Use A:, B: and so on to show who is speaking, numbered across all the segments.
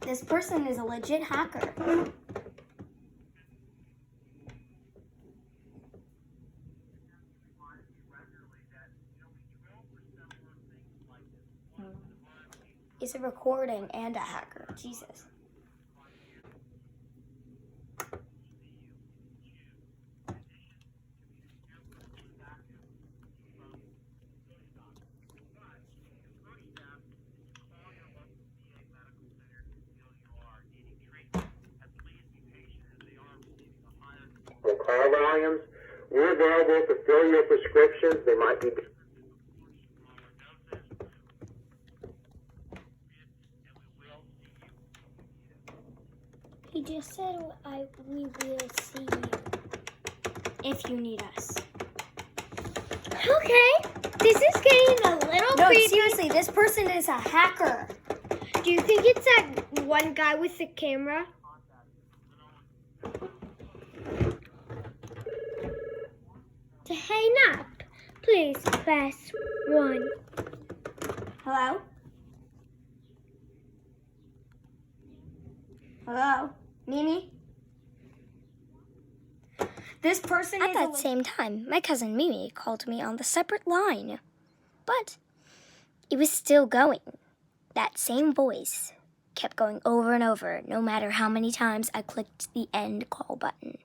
A: This person is a legit hacker. He's a recording and a hacker. Jesus.
B: Call volumes. We're available to fill your prescriptions. They might be.
A: He just said we will see you if you need us.
C: Okay, this is getting a little
A: No,
C: creepy.
A: seriously, this person is a hacker.
C: Do you think it's that one guy with the camera? To hang up, please press 1.
A: Hello? Hello? Mimi? This person
D: At
A: is
D: that same time, my cousin Mimi called me on the separate line. But it was still going. That same voice kept going over and over, no matter how many times I clicked the end call button.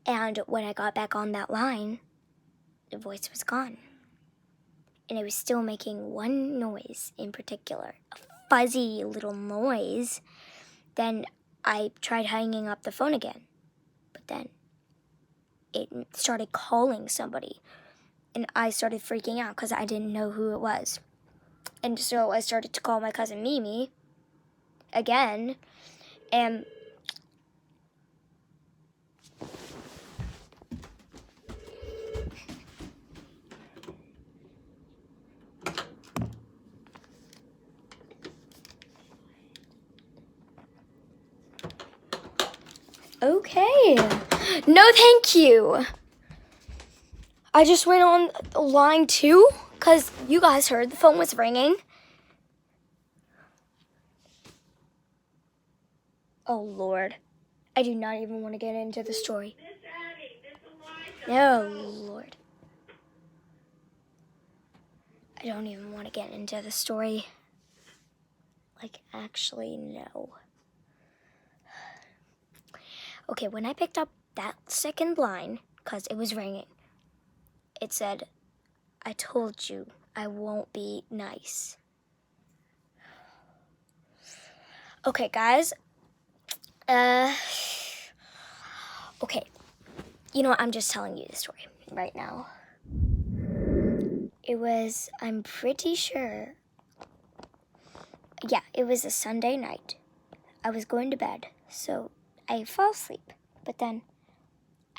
D: And when I got back on that line, the voice was gone. And it was still making one noise in particular, a fuzzy little noise. Then I tried hanging up the phone again. But then it started calling somebody. And I started freaking out because I didn't know who it was. And so I started to call my cousin Mimi again. And okay. No, thank you. I just went on line 2 because you guys heard the phone was ringing. Oh, Lord. I do not even want to get into the story. Oh, Lord. I don't even want to get into the story. Like, actually, no. Okay, when I picked up that second line, because it was ringing, it said, "I told you I won't be nice." Okay, guys. Okay. You know what? I'm just telling you the story right now. It was, I'm pretty sure, yeah, it was a Sunday night. I was going to bed, so I fall asleep. But then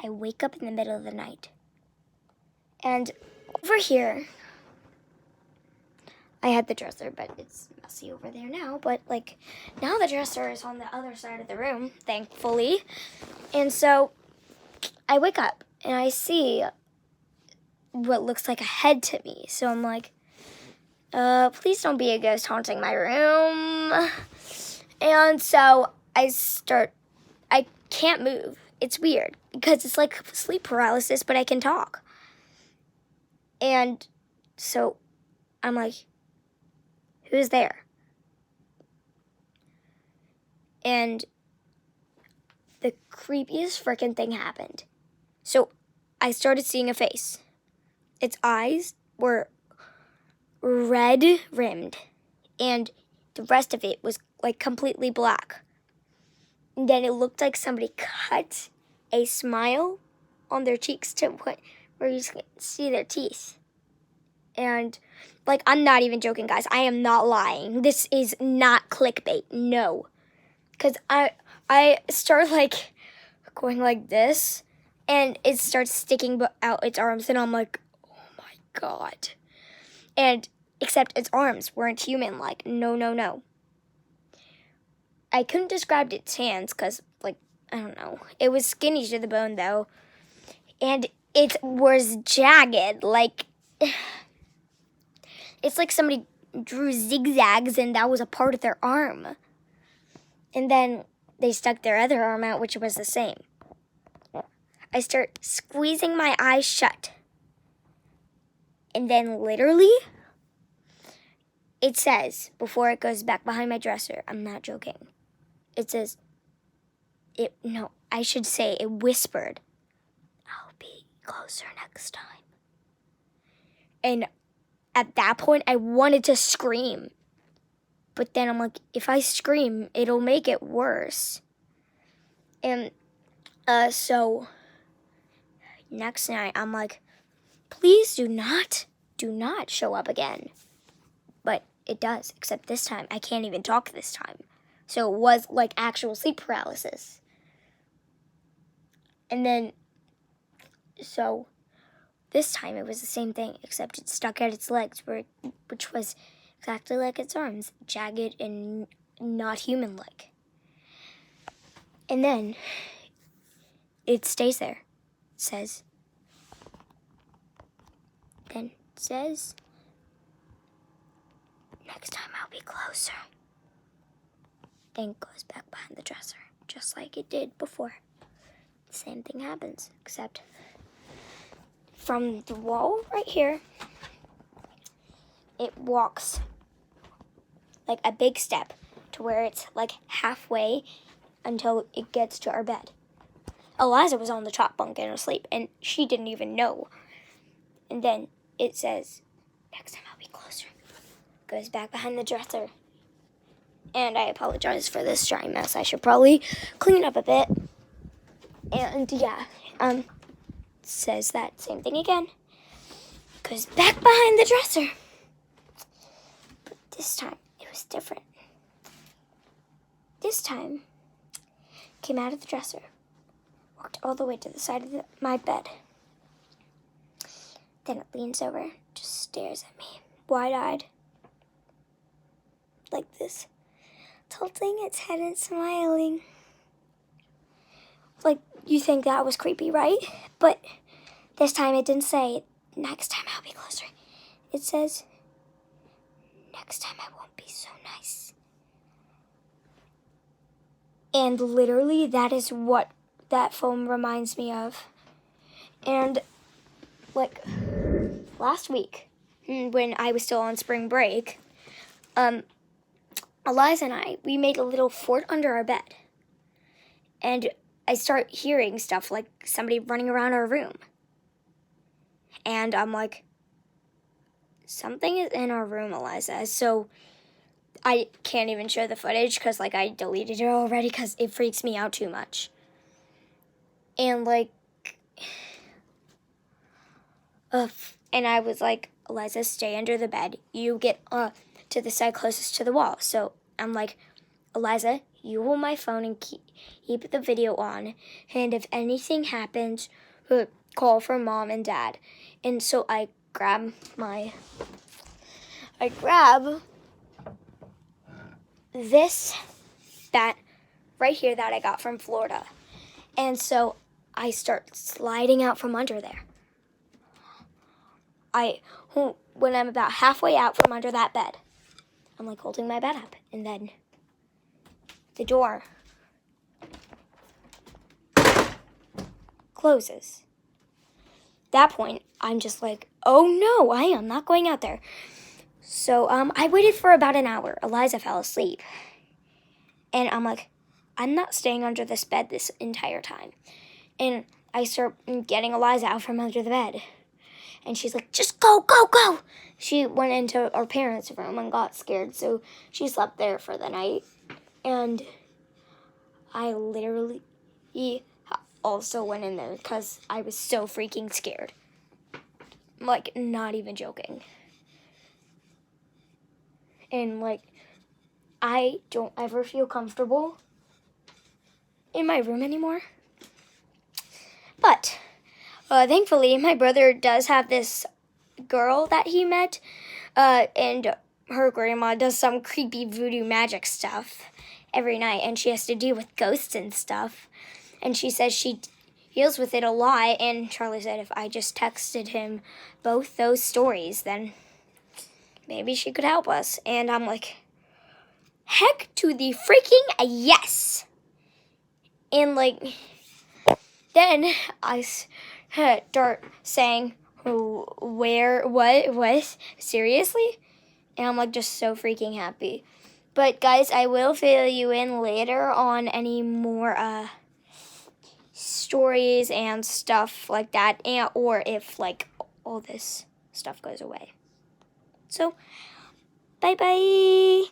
D: I wake up in the middle of the night. And over here, I had the dresser, but it's messy over there now. But, like, now the dresser is on the other side of the room, thankfully. And so I wake up, and I see what looks like a head to me. So I'm like, please don't be a ghost haunting my room. And so I can't move. It's weird, because it's like sleep paralysis, but I can talk. And so I'm like, who's there? And the creepiest freaking thing happened. So I started seeing a face. Its eyes were red rimmed, and the rest of it was like completely black. And then it looked like somebody cut a smile on their cheeks to where you can see their teeth. And, like, I'm not even joking, guys. I am not lying. This is not clickbait. No. Because I start, like, going like this, and it starts sticking out its arms, and I'm like, oh, my God. And except its arms weren't human-like. No. I couldn't describe its hands because, like, I don't know. It was skinny to the bone, though. And it was jagged, like... It's like somebody drew zigzags and that was a part of their arm. And then they stuck their other arm out, which was the same. I start squeezing my eyes shut. And then literally, it says, before it goes back behind my dresser, I'm not joking. It says, it whispered, I'll be closer next time. And at that point, I wanted to scream. But then I'm like, if I scream, it'll make it worse. And so next night, I'm like, please do not show up again. But it does, except this time, I can't even talk this time. So it was like actual sleep paralysis. And then, so this time it was the same thing, except it stuck out its legs, which was exactly like its arms, jagged and not human-like. And then it stays there. It says, next time I'll be closer. Then goes back behind the dresser, just like it did before. The same thing happens, except from the wall right here, it walks like a big step to where it's like halfway until it gets to our bed. Eliza was on the top bunk and asleep, and she didn't even know. And then it says, next time I'll be closer. Goes back behind the dresser. And I apologize for this dry mess. I should probably clean it up a bit. And yeah, says that same thing again. Goes back behind the dresser. But this time, it was different. This time, came out of the dresser. Walked all the way to the side of my bed. Then it leans over, just stares at me, wide-eyed. Like this. Tilting its head and smiling. Like, you think that was creepy, right? But this time it didn't say, next time I'll be closer. It says, next time I won't be so nice. And literally, that is what that foam reminds me of. And, like, last week, when I was still on spring break, Eliza and I, we made a little fort under our bed. And I start hearing stuff like somebody running around our room. And I'm like, something is in our room, Eliza. So I can't even show the footage because, like, I deleted it already because it freaks me out too much. And, like, and I was like, Eliza, stay under the bed. You get to the side closest to the wall. So I'm like, Eliza, you hold my phone and keep the video on. And if anything happens, call for mom and dad. And so I grab this bat right here that I got from Florida. And so I start sliding out from under there. When I'm about halfway out from under that bed, I'm like holding my bed up, and then the door closes. At that point, I'm just like, oh no, I am not going out there. So I waited for about an hour. Eliza fell asleep. And I'm like, I'm not staying under this bed this entire time. And I start getting Eliza out from under the bed. And she's like, just go, go, go. She went into our parents' room and got scared, so she slept there for the night. And I literally also went in there because I was so freaking scared. Like, not even joking. And, like, I don't ever feel comfortable in my room anymore. But thankfully, my brother does have this girl that he met, and her grandma does some creepy voodoo magic stuff every night, and she has to deal with ghosts and stuff. And she says she deals with it a lot, and Charlie said if I just texted him both those stories, then maybe she could help us. And I'm like, heck to the freaking yes. And like, then I start saying, where, what, seriously? And I'm like just so freaking happy. But guys, I will fill you in later on any more stories and stuff like that, and or if like all this stuff goes away. So, bye bye.